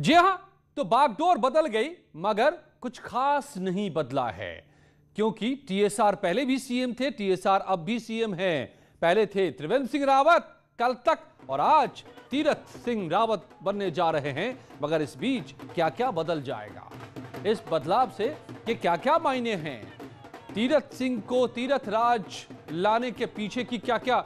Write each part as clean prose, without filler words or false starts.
जी हां, तो बागडोर बदल गई मगर कुछ खास नहीं बदला है, क्योंकि टीएसआर पहले भी सीएम थे, टीएसआर अब भी सीएम हैं। पहले थे त्रिवेंद्र सिंह रावत कल तक, और आज तीरथ सिंह रावत बनने जा रहे हैं। मगर इस बीच क्या क्या बदल जाएगा, इस बदलाव से ये क्या क्या मायने हैं, तीरथ सिंह को तीरथ राज लाने के पीछे की क्या क्या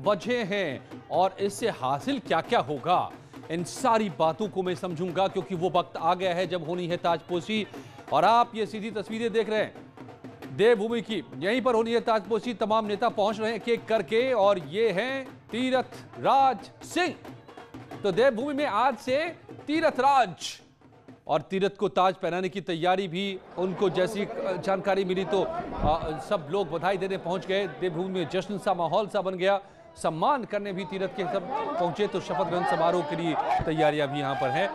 वजह हैं और इससे हासिल क्या क्या होगा, इन सारी बातों को मैं समझूंगा, क्योंकि वो वक्त आ गया है जब होनी है ताजपोशी। और आप ये सीधी तस्वीरें देख रहे हैं देवभूमि की, यहीं पर होनी है ताजपोशी। तमाम नेता पहुंच रहे हैं एक एक करके, और ये हैं तीरथ राज सिंह। तो देवभूमि में आज से तीरथ राज और तीरथ को ताज पहनाने की तैयारी भी, उनको जैसी जानकारी मिली तो सब लोग बधाई देने पहुंच गए। देवभूमि में जश्न सा माहौल सा बन गया, सम्मान करने भी तीरथ के सब पहुंचे। तो शपथ ग्रहण समारोह के लिए तैयारियां भी यहां पर हैं,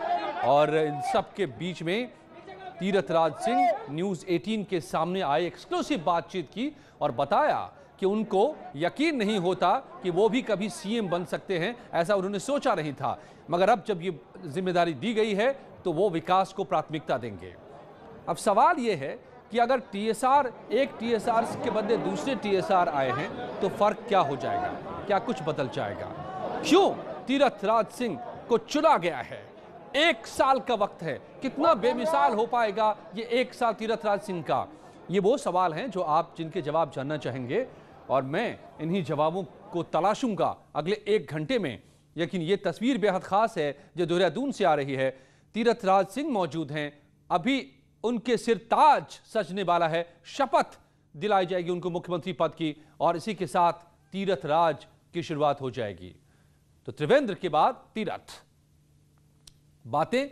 और इन सब के बीच में तीरथ राज सिंह न्यूज़ 18 के सामने आए, एक्सक्लूसिव बातचीत की और बताया कि उनको यकीन नहीं होता कि वो भी कभी सीएम बन सकते हैं, ऐसा उन्होंने सोचा नहीं था। मगर अब जब ये जिम्मेदारी दी गई है तो वो विकास को प्राथमिकता देंगे। अब सवाल ये है कि अगर टीएसआर, एक टीएसआर के बदले दूसरे टीएसआर आए हैं तो फर्क क्या हो जाएगा, क्या कुछ बदल जाएगा, क्यों तीरथ राज सिंह को चुना गया है। 1 साल का वक्त है, कितना बेमिसाल हो पाएगा ये 1 साल तीरथ राज सिंह का। ये वो सवाल हैं जो आप जिनके जवाब जानना चाहेंगे, और मैं इन्हीं जवाबों को तलाशूंगा अगले 1 घंटे में। लेकिन ये तस्वीर बेहद खास है जो देहरादून से आ रही है। तीरथ राज सिंह मौजूद हैं, अभी उनके सिर ताज सजने वाला है, शपथ दिलाई जाएगी उनको मुख्यमंत्री पद की, और इसी के साथ तीरथ राज की शुरुआत हो जाएगी। तो त्रिवेंद्र के बाद तीरथ। बातें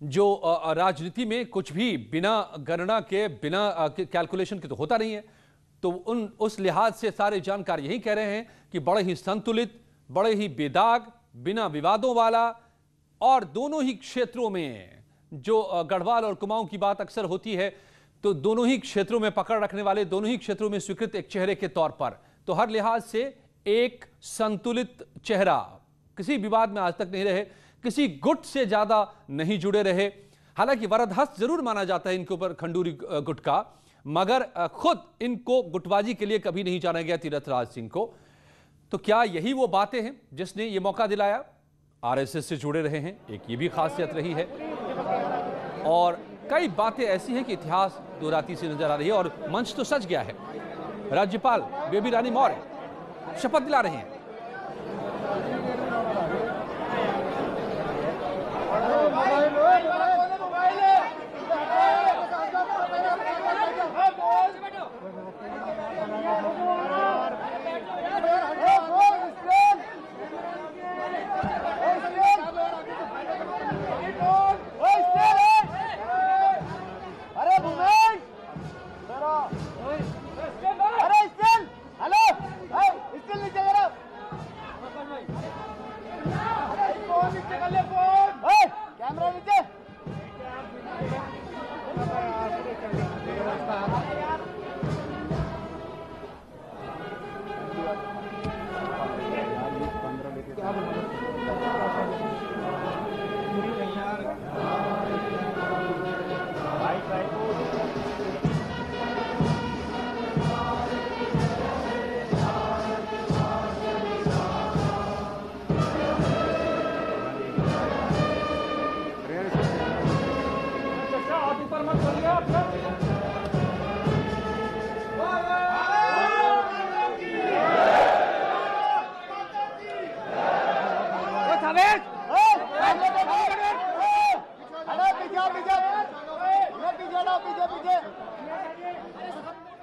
जो राजनीति में कुछ भी बिना गणना के, बिना कैलकुलेशन के तो होता नहीं है। तो उस लिहाज से सारे जानकार यही कह रहे हैं कि बड़े ही संतुलित, बड़े ही बेदाग, बिना विवादों वाला, और दोनों ही क्षेत्रों में जो गढ़वाल और कुमाऊं की बात अक्सर होती है, तो दोनों ही क्षेत्रों में पकड़ रखने वाले, दोनों ही क्षेत्रों में स्वीकृत एक चेहरे के तौर पर, तो हर लिहाज से एक संतुलित चेहरा, किसी विवाद में आज तक नहीं रहे, किसी गुट से ज्यादा नहीं जुड़े रहे। हालांकि वरदहस्त जरूर माना जाता है इनके ऊपर, खंडूरी गुट का, मगर खुद इनको गुटबाजी के लिए कभी नहीं जाना गया तीरथ राज सिंह को। तो क्या यही वो बातें हैं जिसने ये मौका दिलाया? आरएसएस से जुड़े रहे हैं, एक ये भी खासियत रही है, और कई बातें ऐसी हैं कि इतिहास दोहराती से नजर आ रही है। और मंच तो सज गया है, राज्यपाल बेबी रानी मौर्य शपथ दिला रही हैं।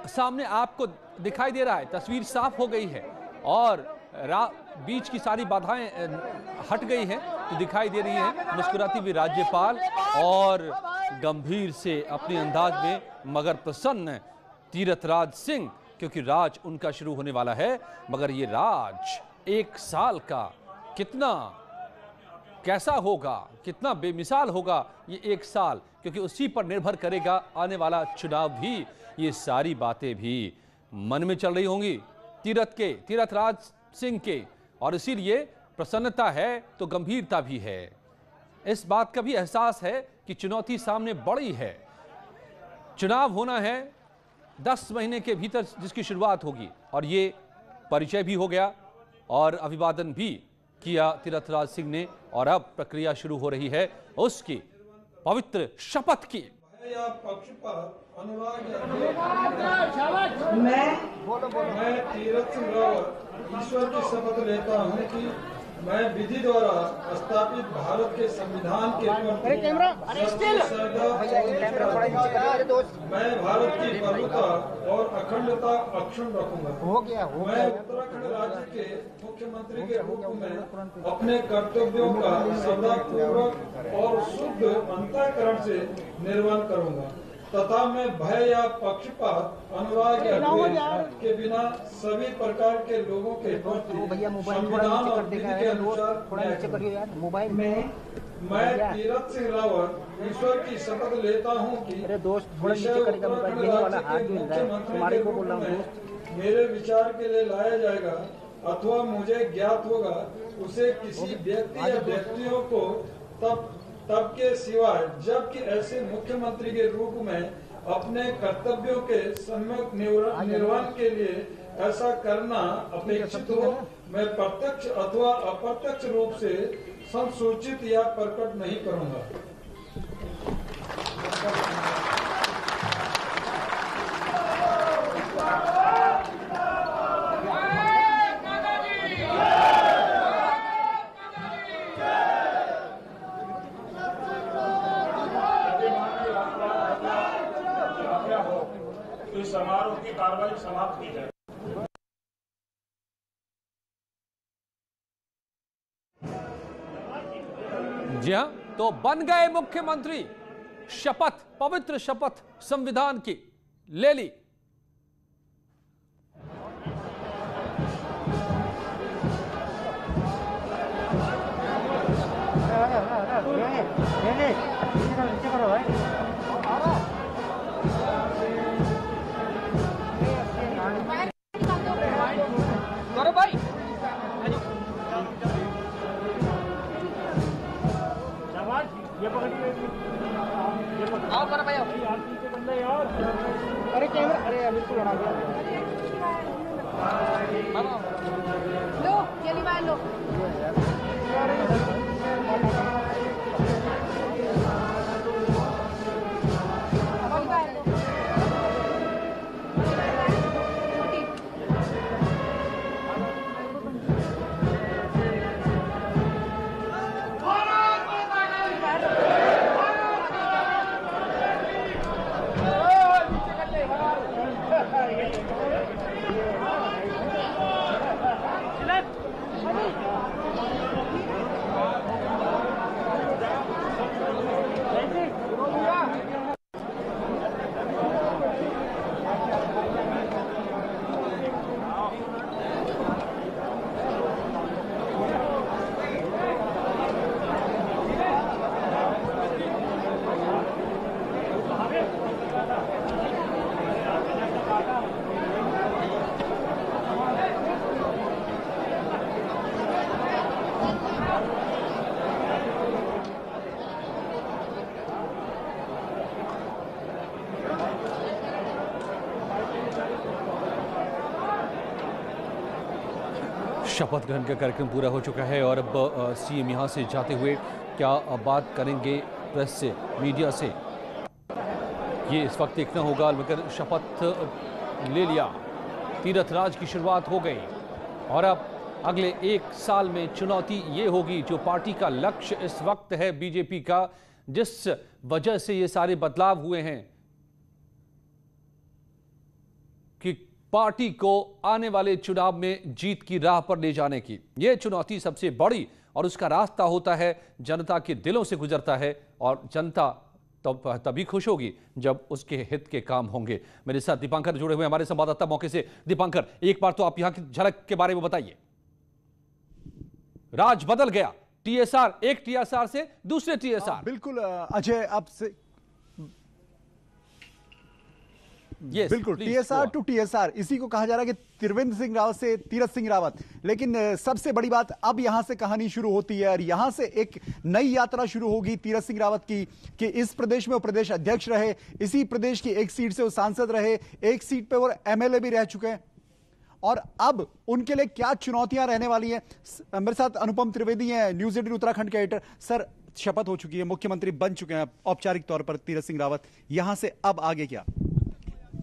सामने आपको दिखाई दे रहा है, तस्वीर साफ हो गई है, और बीच की सारी बाधाएं हट गई हैं, तो दिखाई दे रही है मुस्कुराती हुई राज्यपाल, और गंभीर से अपने अंदाज में मगर प्रसन्न तीरथ राज सिंह, क्योंकि राज उनका शुरू होने वाला है। मगर ये राज 1 साल का कितना, कैसा होगा, कितना बेमिसाल होगा ये 1 साल, क्योंकि उसी पर निर्भर करेगा आने वाला चुनाव भी। ये सारी बातें भी मन में चल रही होंगी तीरथ राज सिंह के, और इसीलिए प्रसन्नता है तो गंभीरता भी है। इस बात का भी एहसास है कि चुनौती सामने बड़ी है। चुनाव होना है 10 महीने के भीतर, जिसकी शुरुआत होगी, और ये परिचय भी हो गया और अभिवादन भी किया तीरथराज सिंह ने, और अब प्रक्रिया शुरू हो रही है उसकी पवित्र शपथ की। मैं तीरथ सिंह रावत ईश्वर की शपथ लेता हूँ कि मैं विधि द्वारा स्थापित भारत के संविधान के प्रति मैं भारत की प्रभुता और अखंडता अक्षुण्ण रखूंगा। मैं उत्तराखंड राज्य के मुख्यमंत्री के रूप में अपने कर्तव्यों का सदापूर्वक और शुद्ध अंतःकरण से निर्वहन करूंगा तथा मैं भय या पक्षपात, अनुराग या द्वेष के बिना सभी प्रकार के लोगों के प्रति संविधान और विधि के अनुसार मैं तीरथ सिंह रावत ईश्वर की शपथ लेता हूँ कि उत्तराखंड राज्य के मुख्यमंत्री के रूप में मेरे विचार के लिए लाया जाएगा अथवा मुझे ज्ञात होगा उसे किसी व्यक्ति या व्यक्तियों को तब के सिवाय जबकि ऐसे मुख्यमंत्री के रूप में अपने कर्तव्यों के सम्यक निर्वहन के लिए ऐसा करना अपेक्षित हो, मैं प्रत्यक्ष अथवा अप्रत्यक्ष रूप से संसूचित या प्रकट नहीं करूंगा। इस समारोह की कार्रवाई समाप्त की जाए। जी हां, तो बन गए मुख्यमंत्री। शपथ, पवित्र शपथ संविधान की ले ली। अरे कैमरा, अरे बिल्कुल उड़ा दिया। लो जल्दी बाहर लो। शपथ ग्रहण का कार्यक्रम पूरा हो चुका है और अब सीएम यहां से जाते हुए क्या बात करेंगे प्रेस से, मीडिया से, ये इस वक्त देखना होगा। मगर शपथ ले लिया, तीरथराज की शुरुआत हो गई और अब अगले 1 साल में चुनौती ये होगी जो पार्टी का लक्ष्य इस वक्त है बीजेपी का, जिस वजह से ये सारे बदलाव हुए हैं कि पार्टी को आने वाले चुनाव में जीत की राह पर ले जाने की। यह चुनौती सबसे बड़ी और उसका रास्ता होता है जनता के दिलों से गुजरता है और जनता तभी खुश होगी जब उसके हित के काम होंगे। मेरे साथ दीपांकर जुड़े हुए हमारे संवाददाता मौके से। दीपांकर, एक बार तो आप यहां की झलक के बारे में बताइए। राज बदल गया, टीएसआर, एक टीएसआर से दूसरे टीएसआर। बिल्कुल अजय, अब से Yes, बिल्कुल please, TSR go to TSR, इसी को कहा जा रहा है कि त्रिवेंद्र सिंह रावत से तीरथ सिंह रावत। लेकिन सबसे बड़ी बात, अब यहां से कहानी शुरू होती है और यहां से एक नई यात्रा शुरू होगी तीरथ सिंह रावत की, कि इस प्रदेश में वो प्रदेश अध्यक्ष रहे, इसी प्रदेश की एक सीट से वो सांसद रहे, एक सीट पे वो एमएलए भी रह चुके हैं, और अब उनके लिए क्या चुनौतियां रहने वाली हैं। मेरे साथ अनुपम त्रिवेदी हैं, न्यूज 18 उत्तराखंड के एडिटर। सर, शपथ हो चुकी है, मुख्यमंत्री बन चुके हैं औपचारिक तौर पर तीरथ सिंह रावत, यहां से अब आगे क्या?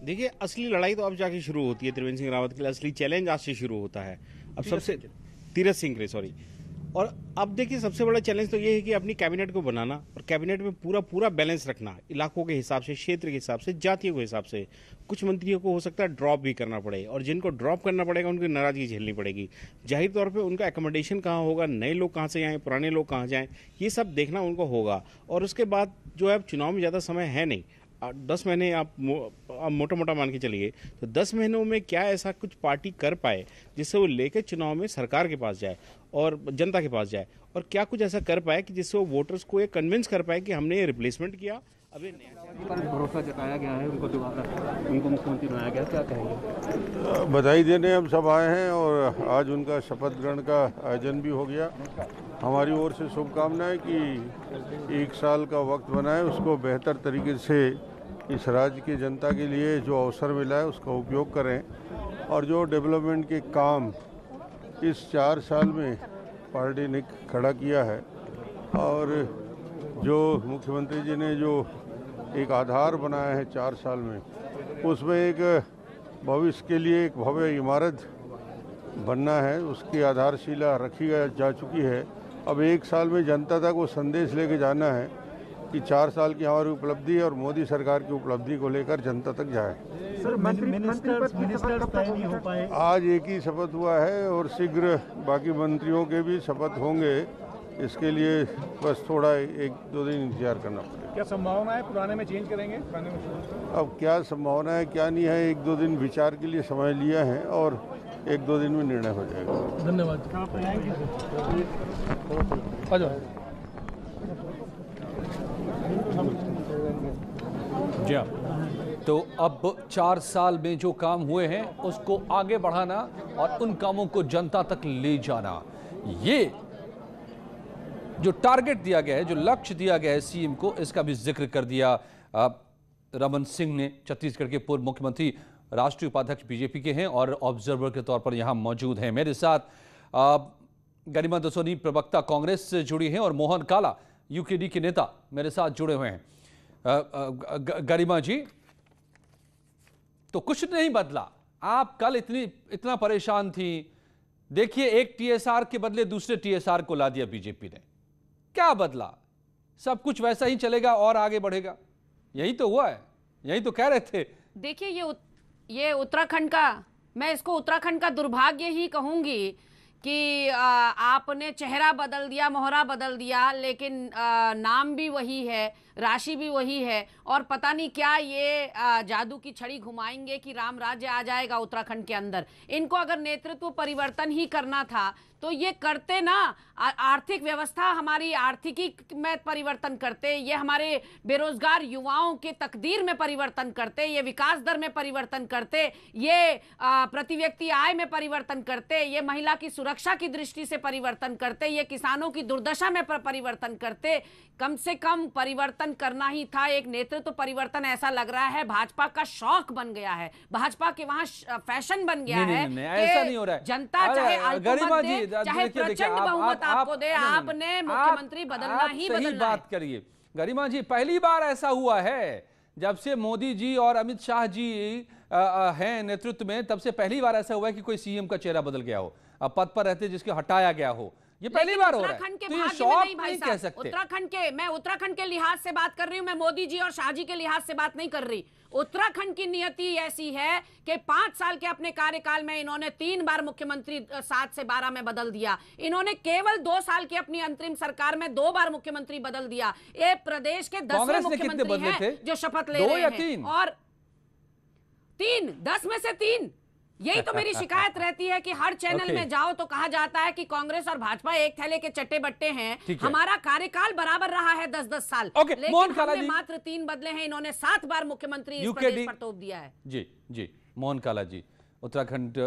देखिए, असली लड़ाई तो अब जाके शुरू होती है त्रिवेंद्र सिंह रावत के लिए। असली चैलेंज आज से शुरू होता है। अब सबसे तीरथ सिंह के सॉरी। और अब देखिए, सबसे बड़ा चैलेंज तो ये है कि अपनी कैबिनेट को बनाना और कैबिनेट में पूरा बैलेंस रखना, इलाकों के हिसाब से, क्षेत्र के हिसाब से, जातियों के हिसाब से। कुछ मंत्रियों को हो सकता है ड्रॉप भी करना पड़े, और जिनको ड्रॉप करना पड़ेगा उनकी नाराजगी झेलनी पड़ेगी। जाहिर तौर पे उनका एकोमोडेशन कहाँ होगा, नए लोग कहाँ से आएँ, पुराने लोग कहाँ जाएँ, ये सब देखना उनको होगा। और उसके बाद जो है, चुनाव में ज़्यादा समय है नहीं, 10 महीने आप मोटा मोटा मान के चलिए, तो 10 महीनों में क्या ऐसा कुछ पार्टी कर पाए जिससे वो लेकर चुनाव में सरकार के पास जाए और जनता के पास जाए, और क्या कुछ ऐसा कर पाए कि जिससे वो वोटर्स को ये कन्विंस कर पाए कि हमने ये रिप्लेसमेंट किया। अभी भरोसा जताया गया है, उनको दोबारा उनको मुख्यमंत्री बनाया गया, क्या कहेंगे? बधाई देने हम सब आए हैं और आज उनका शपथ ग्रहण का आयोजन भी हो गया। हमारी ओर से शुभकामनाएं कि 1 साल का वक्त बनाए, उसको बेहतर तरीके से इस राज्य की जनता के लिए जो अवसर मिला है उसका उपयोग करें, और जो डेवलपमेंट के काम इस 4 साल में पार्टी ने खड़ा किया है, और जो मुख्यमंत्री जी ने जो एक आधार बनाया है 4 साल में, उसमें एक भविष्य के लिए एक भव्य इमारत बनना है, उसकी आधारशिला रखी जा चुकी है। अब 1 साल में जनता तक वो संदेश लेके जाना है कि 4 साल की हमारी उपलब्धि और मोदी सरकार की उपलब्धि को लेकर जनता तक जाए। सर, मिनिस्टर्स तय नहीं हो पाए। आज एक ही शपथ हुआ है और शीघ्र बाकी मंत्रियों के भी शपथ होंगे। इसके लिए बस थोड़ा 1-2 दिन इंतजार करना पड़ेगा। क्या संभावना है पुराने में चेंज करेंगे? अब क्या संभावना है क्या नहीं है, 1-2 दिन विचार के लिए समय लिया है और 1-2 दिन में निर्णय हो जाएगा। धन्यवाद। जी, तो अब 4 साल में जो काम हुए हैं उसको आगे बढ़ाना और उन कामों को जनता तक ले जाना, ये जो टारगेट दिया गया है, जो लक्ष्य दिया गया है सीएम को, इसका भी जिक्र कर दिया रमन सिंह ने। छत्तीसगढ़ के पूर्व मुख्यमंत्री, राष्ट्रीय उपाध्यक्ष बीजेपी के हैं और ऑब्जर्वर के तौर पर यहां मौजूद हैं। मेरे साथ गरिमा दसोनी, प्रवक्ता कांग्रेस से जुड़ी हैं, और मोहन काला, यूकेडी के नेता, मेरे साथ जुड़े हुए हैं। गरिमा जी, तो कुछ नहीं बदला, आप कल इतना परेशान थी, देखिए एक टीएसआर के बदले दूसरे टीएसआर को ला दिया बीजेपी ने, क्या बदला? सब कुछ वैसा ही चलेगा और आगे बढ़ेगा, यही तो हुआ है, यही तो कह रहे थे। देखिए, ये उत्तराखंड का, मैं इसको उत्तराखंड का दुर्भाग्य ही कहूंगी कि आपने चेहरा बदल दिया, मोहरा बदल दिया, लेकिन नाम भी वही है, राशि भी वही है, और पता नहीं क्या ये जादू की छड़ी घुमाएंगे कि राम राज्य आ जाएगा उत्तराखंड के अंदर। इनको अगर नेतृत्व परिवर्तन ही करना था तो ये करते ना, आर्थिक व्यवस्था, हमारी आर्थिकी में परिवर्तन करते, ये हमारे बेरोजगार युवाओं के तकदीर में परिवर्तन करते, ये विकास दर में परिवर्तन करते, ये प्रति व्यक्ति आय में परिवर्तन करते, ये महिला की सुरक्षा की दृष्टि से परिवर्तन करते, ये किसानों की दुर्दशा में परिवर्तन करते। कम से कम परिवर्तन करना ही था, एक नेतृत्व परिवर्तन। ऐसा लग रहा है भाजपा का शौक बन गया है, भाजपा के वहां फैशन बन गया है। ऐसा नहीं हो रहा है। जनता चाहे अल्पमत दे, चाहे प्रचंड बहुमत आपको दे, आपने मुख्यमंत्री बदलना ही बदलना है। बात करिए गरिमा जी, पहली बार ऐसा हुआ है जब से मोदी जी और अमित शाह जी हैं नेतृत्व में, तब से पहली बार ऐसा हुआ है कि कोई सीएम का चेहरा बदल गया हो, पद पर रहते जिसके हटाया गया हो। ये पहली बार हो रहा है, तो ये शौक नहीं कह सकते। मैं उत्तराखंड के लिहाज से बात कर रही हूं, मैं मोदी जी और शाह जी के लिहाज से बात नहीं कर रही। उत्तराखंड की नियति ऐसी है कि 5 साल के अपने कार्यकाल में इन्होंने 3 बार मुख्यमंत्री 7 से 12 में बदल दिया। इन्होंने केवल 2 साल की अपनी अंतरिम सरकार में 2 बार मुख्यमंत्री बदल दिया। ये प्रदेश के 10वें मुख्यमंत्री हैं जो शपथ ले रहे हैं, और 3, 10 में से 3 यही तो मेरी शिकायत रहती है कि हर चैनल में जाओ तो कहा जाता है कि कांग्रेस और भाजपा एक थैले के चट्टे बट्टे हैं। हमारा कार्यकाल बराबर रहा है 10-10 साल, लेकिन हमने मात्र 3 बदले हैं, इन्होंने 7 बार मुख्यमंत्री इस प्रदेश पर तोप दिया है। जी जी, मोहन काला जी उत्तराखंड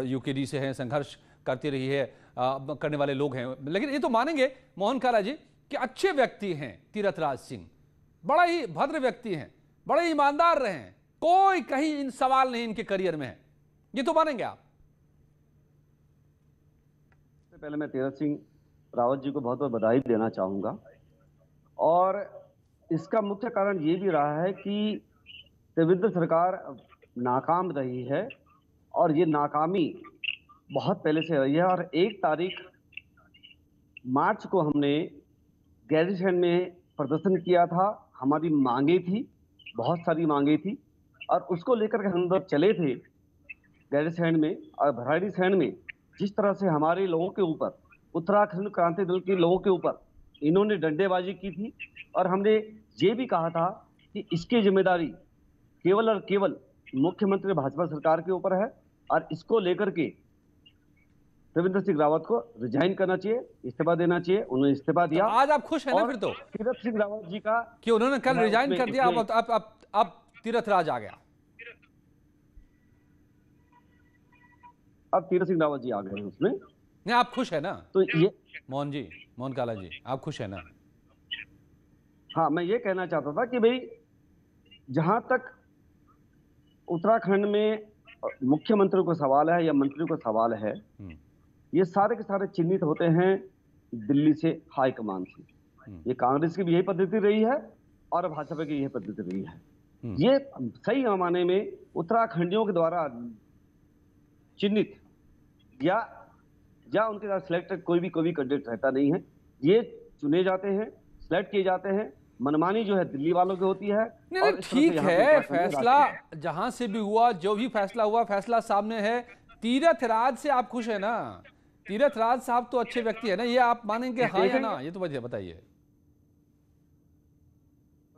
यूकेडी से हैं, संघर्ष करती रही है, करने वाले लोग हैं, लेकिन ये तो मानेंगे मोहन काला जी कि अच्छे व्यक्ति हैं तीरथ राज सिंह, बड़ा ही भद्र व्यक्ति हैं, बड़े ईमानदार रहे हैं, कोई कहीं इन सवाल नहीं इनके करियर में है, ये तो मानेंगे आप? सबसे पहले मैं तीरथ सिंह रावत जी को बहुत बहुत बधाई देना चाहूंगा, और इसका मुख्य कारण ये भी रहा है कि त्रिवेंद्र सरकार नाकाम रही है, और ये नाकामी बहुत पहले से रही है। और 1 तारीख मार्च को हमने गैरिसैंण में प्रदर्शन किया था, हमारी मांगे थी, बहुत सारी मांगे थी, और उसको लेकर के हम लोग चले थे गैरिसैंण में और भराड़ीसैंण में। जिस तरह से हमारे लोगों के ऊपर, उत्तराखंड क्रांति दल के लोगों के ऊपर इन्होंने डंडेबाजी की थी, और हमने ये भी कहा था कि इसकी जिम्मेदारी केवल और केवल मुख्यमंत्री भाजपा सरकार के ऊपर है, और इसको लेकर के त्रिवेंद्र सिंह रावत को रिजाइन करना चाहिए, इस्तीफा देना चाहिए। उन्होंने इस्तीफा दिया। तो आज आप खुश हैं ना फिर? तो तीरथ सिंह रावत जी का कि उन्होंने कल रिजाइन कर दिया, अब तीरथ राज आ गया, अब तीरथ सिंह रावत जी आ गए उसमें। नहीं, आप खुश है ना? तो ये मोहन काला जी, आप खुश है ना? हाँ, मैं ये कहना चाहता था कि भाई जहां तक उत्तराखंड में मुख्यमंत्री को सवाल है या मंत्री को सवाल है, ये सारे के सारे चिन्हित होते हैं दिल्ली से, हाईकमान से। ये कांग्रेस की भी यही पद्धति रही है और भाजपा की यही पद्धति रही है। ये सही मायने में उत्तराखंडियों के द्वारा चिन्हित या उनके साथ सिलेक्टेड कोई भी कैंडिडेट रहता नहीं है। ये चुने जाते हैं, सिलेक्ट किए जाते हैं, मनमानी जो है दिल्ली वालों की होती है। नहीं, ठीक है, फैसला जहां से भी हुआ, जो भी फैसला हुआ, फैसला सामने है। तीरथ राज से आप खुश है ना? तीरथ राज साहब तो अच्छे व्यक्ति है ना, ये आप मानेंगे हाँ या ना? ये तो बताइए।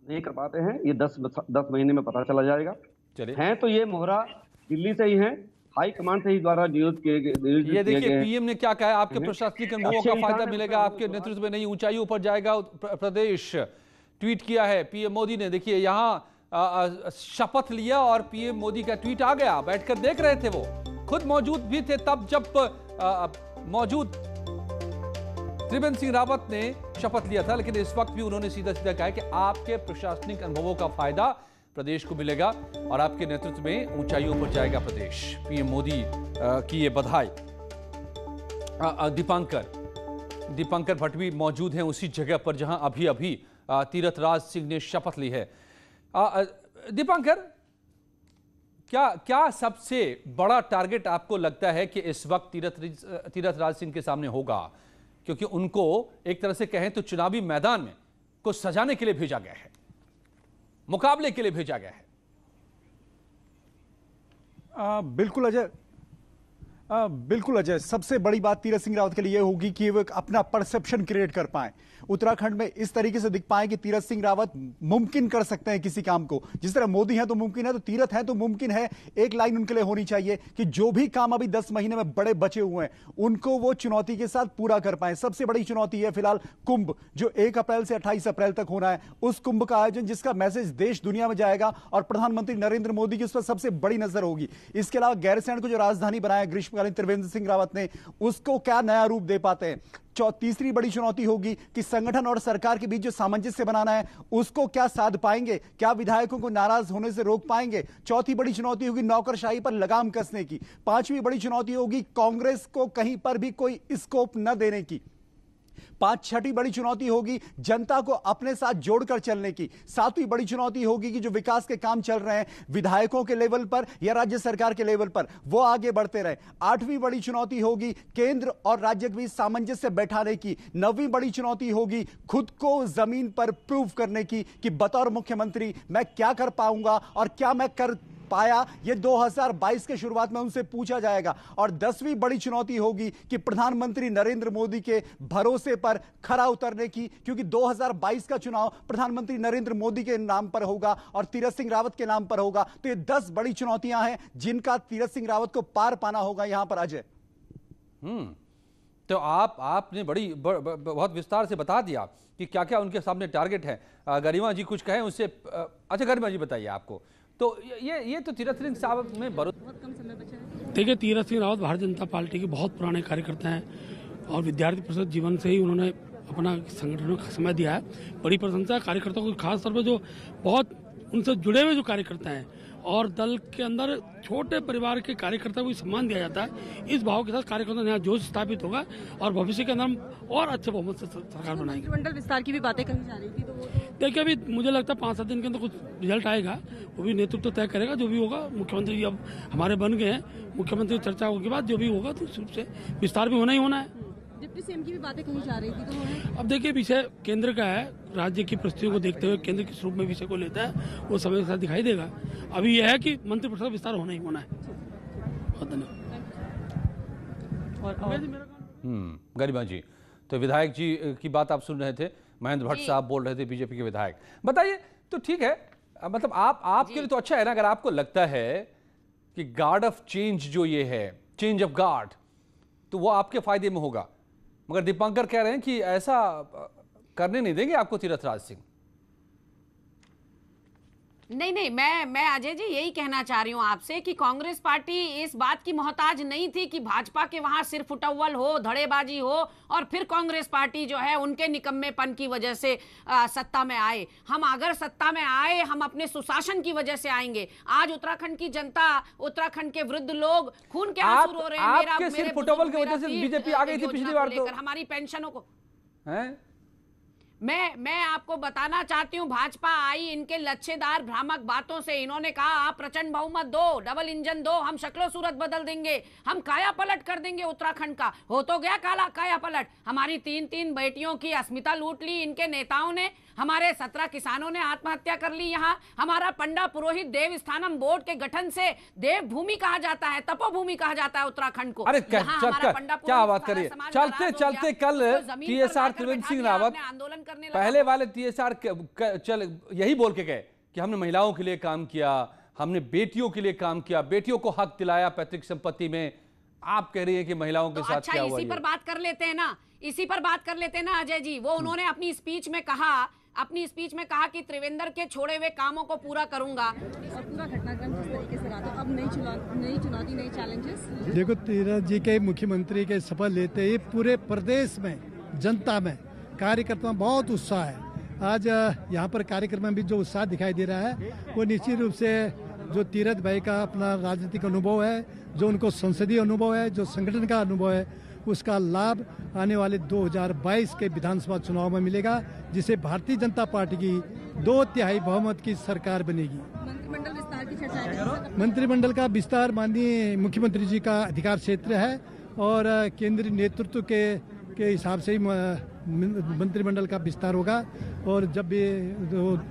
नहीं कर पाते हैं, ये 10 महीने में पता चला जाएगा। चलिए, हैं तो ये मोहरा दिल्ली से ही हैं, हाई कमांड से ही द्वारा नियुक्त किए गए। ये देखिए पीएम ने क्या कहा, आपके प्रशासनिक अनुभवों का फायदा मिलेगा, आपके नेतृत्व में नई ऊंचाइयों पर जाएगा प्रदेश। ट्वीट किया है पीएम मोदी ने। देखिए यहां शपथ लिया और पीएम मोदी का ट्वीट आ गया, बैठकर देख रहे थे, वो खुद मौजूद भी थे तब जब मौजूद त्रिवेंद्र सिंह रावत ने शपथ लिया था, लेकिन इस वक्त भी उन्होंने सीधा सीधा कहा कि आपके प्रशासनिक अनुभवों का फायदा प्रदेश को मिलेगा और आपके नेतृत्व में ऊंचाइयों पर जाएगा प्रदेश। पीएम मोदी की ये बधाई। दीपांकर भट्ट भी मौजूद हैं उसी जगह पर जहां अभी अभी तीरथ राज सिंह ने शपथ ली है। दीपांकर, क्या सबसे बड़ा टारगेट आपको लगता है कि इस वक्त तीरथ राज सिंह के सामने होगा? क्योंकि उनको एक तरह से कहें तो चुनावी मैदान में को सजाने के लिए भेजा गया है, मुकाबले के लिए भेजा गया है। बिल्कुल अजय, सबसे बड़ी बात तीरथ सिंह रावत के लिए होगी कि वो अपना परसेप्शन क्रिएट कर पाए, उत्तराखंड में इस तरीके से दिख पाए कि तीरथ सिंह रावत मुमकिन कर सकते हैं किसी काम को। जिस तरह मोदी है तो मुमकिन है, तो तीरथ है तो मुमकिन है। एक लाइन उनके लिए होनी चाहिए कि जो भी काम अभी 10 महीने में बड़े बचे हुए हैं उनको वो चुनौती के साथ पूरा कर पाए। सबसे बड़ी चुनौती है फिलहाल कुंभ, जो 1 अप्रैल से 28 अप्रैल तक होना है, उस कुंभ का आयोजन जिसका मैसेज देश दुनिया में जाएगा और प्रधानमंत्री नरेंद्र मोदी की उस पर सबसे बड़ी नजर होगी। इसके अलावा गैरसैंण को जो राजधानी बनाया ग्रीष्मकालीन त्रिवेंद्र सिंह रावत ने, उसको क्या नया रूप दे पाते हैं। तीसरी बड़ी चुनौती होगी कि संगठन और सरकार के बीच जो सामंजस्य बनाना है उसको क्या साध पाएंगे, क्या विधायकों को नाराज होने से रोक पाएंगे। चौथी बड़ी चुनौती होगी नौकरशाही पर लगाम कसने की। पांचवी बड़ी चुनौती होगी कांग्रेस को कहीं पर भी कोई स्कोप न देने की। छठी बड़ी चुनौती होगी जनता को अपने साथ जोड़कर चलने की। सातवीं बड़ी चुनौती होगी कि जो विकास के काम चल रहे हैं विधायकों के लेवल पर या राज्य सरकार के लेवल पर, वो आगे बढ़ते रहे। आठवीं बड़ी चुनौती होगी केंद्र और राज्य के बीच सामंजस्य बैठाने की। नवीं बड़ी चुनौती होगी खुद को जमीन पर प्रूव करने की कि बतौर मुख्यमंत्री मैं क्या कर पाऊंगा और क्या मैं कर पाया, ये 2022 के शुरुआत में उनसे पूछा जाएगा। और 10वीं बड़ी चुनौती होगी कि प्रधानमंत्री नरेंद्र मोदी के भरोसे पर खरा उतरने की, क्योंकि 2022 का चुनाव प्रधानमंत्री नरेंद्र मोदी के नाम पर होगा और तीरथ सिंह रावत के नाम पर होगा। तो ये 10 बड़ी चुनौतियां हैं जिनका तीरथ सिंह रावत को पार पाना होगा यहां पर। अजय, तो आपने बहुत विस्तार से बता दिया कि क्या क्या उनके सामने टारगेट है। गरिमा जी कुछ कहें उससे। अच्छा गरिमा जी बताइए, आपको तो ये तो तीरथ सिंह रावत में बहुत कम समय बचा है। देखिए, तीरथ सिंह रावत भारतीय जनता पार्टी के बहुत पुराने कार्यकर्ता हैं और विद्यार्थी परिषद जीवन से ही उन्होंने अपना संगठनों का समय दिया है। बड़ी प्रशंसा कार्यकर्ताओं को, खास तौर पर जो बहुत उनसे जुड़े हुए जो कार्यकर्ता हैं और दल के अंदर छोटे परिवार के कार्यकर्ता को सम्मान दिया जाता है। इस भाव के साथ कार्यकर्ता नया जोश स्थापित होगा और भविष्य के अंदर हम और अच्छे बहुमत से सरकार बनाएंगे। मंत्रिमंडल विस्तार की भी बातें कही जा रही थी, तो देखिए अभी मुझे लगता है 5-7 दिन के अंदर कुछ रिजल्ट आएगा, वो भी नेतृत्व तय करेगा। जो भी होगा, मुख्यमंत्री जी अब हमारे बन गए हैं, मुख्यमंत्री चर्चा के बाद जो भी होगा तो रूप से विस्तार भी होना ही होना है। डिप्टी सीएम की भी बातें कही जा रही थी, तो अब देखिए विषय केंद्र का है, राज्य की परिस्थितियों को देखते हुए केंद्र किस रूप में विषय को लेता है वो समय के साथ दिखाई देगा। अभी यह है कि मंत्रिपरिषद विस्तार होना ही होना है। बहुत धन्यवाद। गरिमा जी, तो विधायक जी की बात आप सुन रहे थे, महेंद्र भट्ट साहब बोल रहे थे, बीजेपी के विधायक। बताइए, तो ठीक है, मतलब आपके लिए तो अच्छा है ना, अगर आपको लगता है कि गार्ड ऑफ चेंज जो ये है, चेंज ऑफ गार्ड, तो वो आपके फायदे में होगा। मगर दीपांकर कह रहे हैं कि ऐसा करने नहीं देंगे आपको तीरथ राज सिंह। नहीं, मैं अजय जी यही कहना चाह रही हूँ आपसे कि कांग्रेस पार्टी इस बात की मोहताज नहीं थी कि भाजपा के वहां सिर्फ फुटअव्वल हो, धड़ेबाजी हो और फिर कांग्रेस पार्टी जो है उनके निकम्मेपन की वजह से सत्ता में आए। हम अगर सत्ता में आए, हम अपने सुशासन की वजह से आएंगे। आज उत्तराखंड की जनता, उत्तराखंड के वृद्ध लोग खून के आंसू रो रहे हैं। आपके सिर्फ फुटअव्वल की वजह से बीजेपी आ गई थी पिछली बार, तो हमारी पेंशनों को है। मैं आपको बताना चाहती हूँ, भाजपा आई इनके लच्छेदार भ्रामक बातों से। इन्होंने कहा आप प्रचंड बहुमत दो, डबल इंजन दो, हम शक्लो सूरत बदल देंगे, हम काया पलट कर देंगे उत्तराखंड का। हो तो गया काया पलट। हमारी 3 बेटियों की अस्मिता लूट ली इनके नेताओं ने। हमारे 17 किसानों ने आत्महत्या कर ली। यहाँ हमारा पंडा पुरोहित देव स्थानम बोर्ड के गठन से देवभूमि कहा जाता है, तपोभूमि कहा जाता है उत्तराखंड को। अरे क्या बात करिए, चलते चलते कल टीएसआर त्रिवेंद्र सिंह रावत आंदोलन करने पहले वाले TSR यही बोल के गए कि हमने महिलाओं के लिए काम किया, हमने बेटियों के लिए काम किया, बेटियों को हक दिलाया पैतृक संपत्ति में। आप कह रही हैं कि महिलाओं के साथ क्या हुआ? इसी पर बात कर लेते हैं ना, इसी पर बात कर लेते हैं ना अजय जी। वो उन्होंने अपनी स्पीच में कहा कि त्रिवेंद्र के छोड़े हुए कामों को पूरा करूंगा। और पूरा घटनाक्रम जिस तरीके से रहा, तो अब नई चुनौती, नई चैलेंजेस। देखो, तीरथ जी के मुख्यमंत्री के शपथ लेते ही पूरे प्रदेश में, जनता में, कार्यकर्ताओं में बहुत उत्साह है। आज यहाँ पर कार्यक्रम में भी जो उत्साह दिखाई दे रहा है वो निश्चित रूप से जो तीरथ भाई का अपना राजनीतिक अनुभव है, जो उनको संसदीय अनुभव है, जो संगठन का अनुभव है, उसका लाभ आने वाले 2022 के विधानसभा चुनाव में मिलेगा, जिसे भारतीय जनता पार्टी की 2/3 बहुमत की सरकार बनेगी। मंत्रिमंडल विस्तार की चर्चा, मंत्रिमंडल का विस्तार माननीय मुख्यमंत्री जी का अधिकार क्षेत्र है और केंद्रीय नेतृत्व के हिसाब से ही मंत्रिमंडल का विस्तार होगा और जब भी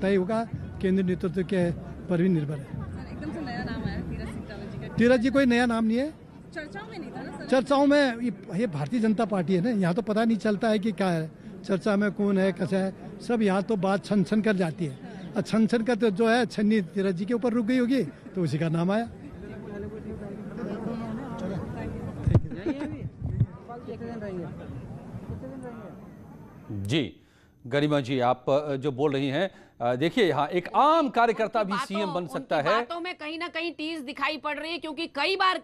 तय होगा केंद्रीय नेतृत्व के पर भी निर्भर है। एकदम से नया नाम आया तीरथ सिंह रावत जी का। तीरथ जी कोई नया नाम नहीं है, चर्चाओं में नहीं था ना। चर्चाओं में ये भारतीय जनता पार्टी है ना, यहाँ तो पता नहीं चलता है कि क्या है, चर्चा में कौन है, कैसा है, सब यहाँ तो बात छन कर जाती है। और छन कर तो जो है छन्नी तीरथ जी के ऊपर रुक गई होगी, तो उसी का नाम आया। जी गरिमा जी, आप जो बोल रही हैं, देखिए यहाँ एक आम कार्यकर्ता भी सीएम बन सकता है। बातों में कहीं ना कहीं टीस दिखाई पड़ रही है, क्योंकि कई बार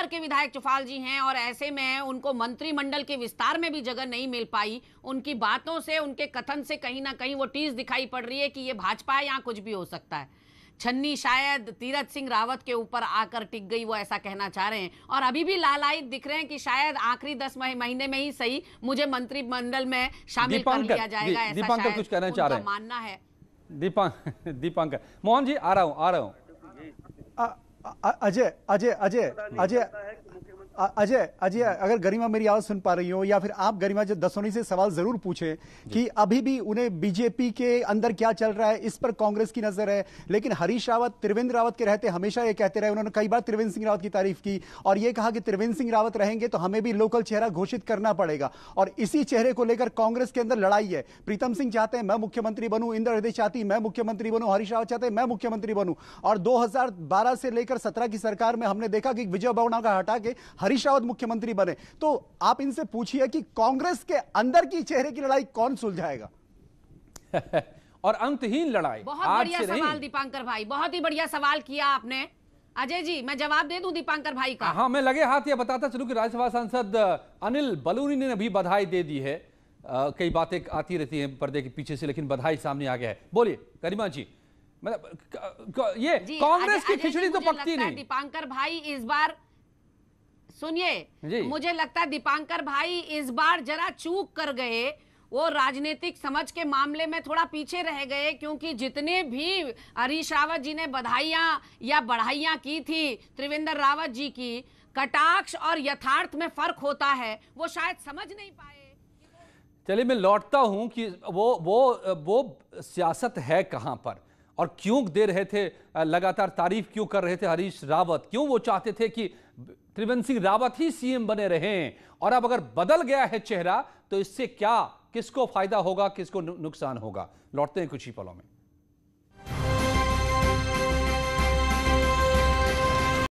के विधायक चौफाल जी हैं और ऐसे में उनको मंत्रिमंडल के विस्तार में भी जगह नहीं मिल पाई। उनकी बातों से, उनके कथन से कहीं ना कहीं वो टीस दिखाई पड़ रही है कि ये भाजपा है, यहाँ कुछ भी हो सकता है। छन्नी शायद तीरथ सिंह रावत के ऊपर आकर टिक गई, वो ऐसा कहना चाह रहे हैं। और अभी भी लालायित दिख रहे हैं कि शायद आखिरी 10 महीने में ही सही मुझे मंत्रिमंडल में शामिल कर लिया जाएगा, ऐसा दीपांकर कुछ कहना चाह रहे हैं, मानना है। दीपांकर, मोहन जी आ रहा हूं। अजय अगर गरिमा मेरी आवाज सुन पा रही हो, या फिर आप गरिमा जो दसोनी से सवाल जरूर पूछें कि अभी भी उन्हें बीजेपी के अंदर क्या चल रहा है, इस पर कांग्रेस की नजर है। लेकिन हरीश रावत त्रिवेंद्र रावत के रहते हमेशा ये कहते रहे, उन्होंने कई बार त्रिवेंद्र सिंह रावत की तारीफ की और ये कहा कि त्रिवेंद्र सिंह रावत रहेंगे तो हमें भी लोकल चेहरा घोषित करना पड़ेगा, और इसी चेहरे को लेकर कांग्रेस के अंदर लड़ाई है। प्रीतम सिंह चाहते हैं मैं मुख्यमंत्री बनूं, इंदिरा हृदय चाहती मैं मुख्यमंत्री बनूं, हरीश रावत चाहते हैं मैं मुख्यमंत्री बनूं। और 2012 से लेकर 17 की सरकार में हमने देखा कि विजय बहुगुणा का हटा के हरीश रावत मुख्यमंत्री बने। तो आप इनसे पूछिए कि कांग्रेस के अंदर की चेहरे की लड़ाई कौन सुलझाएगा? और अंतहीन लड़ाई। बहुत बढ़िया सवाल दीपांकर भाई, बहुत ही बढ़िया सवाल किया आपने। अजय जी, मैं जवाब दे दूं दीपांकर भाई का? हाँ, मैं लगे हाथ ये बताता चलूं कि राज्यसभा सांसद अनिल बलूनी ने भी बधाई दे दी है। कई बातें आती रहती हैं पर्दे के पीछे से, लेकिन बधाई सामने आ गया है। बोलिए गरिमा जी, मतलब ये कांग्रेस की खिचड़ी तो पकती नहीं। दीपांकर भाई इस बार सुनिए, मुझे लगता है दीपांकर भाई इस बार जरा चूक कर गए, वो राजनीतिक समझ के मामले में थोड़ा पीछे रह गए, क्योंकि जितने भी हरीश रावत जी ने बधाइयां या बढ़ाइयां की थी त्रिवेंद्र रावत जी की, कटाक्ष और यथार्थ में फर्क होता है, वो शायद समझ नहीं पाए। चलिए मैं लौटता हूं कि वो सियासत है कहां पर, और क्यों दे रहे थे, लगातार तारीफ क्यों कर रहे थे हरीश रावत, क्यों वो चाहते थे कि त्रिवेंद्र सिंह रावत ही सीएम बने रहें। और अब अगर बदल गया है चेहरा तो इससे क्या, किसको फायदा होगा, किसको नुकसान होगा? लौटते हैं कुछ ही पलों में।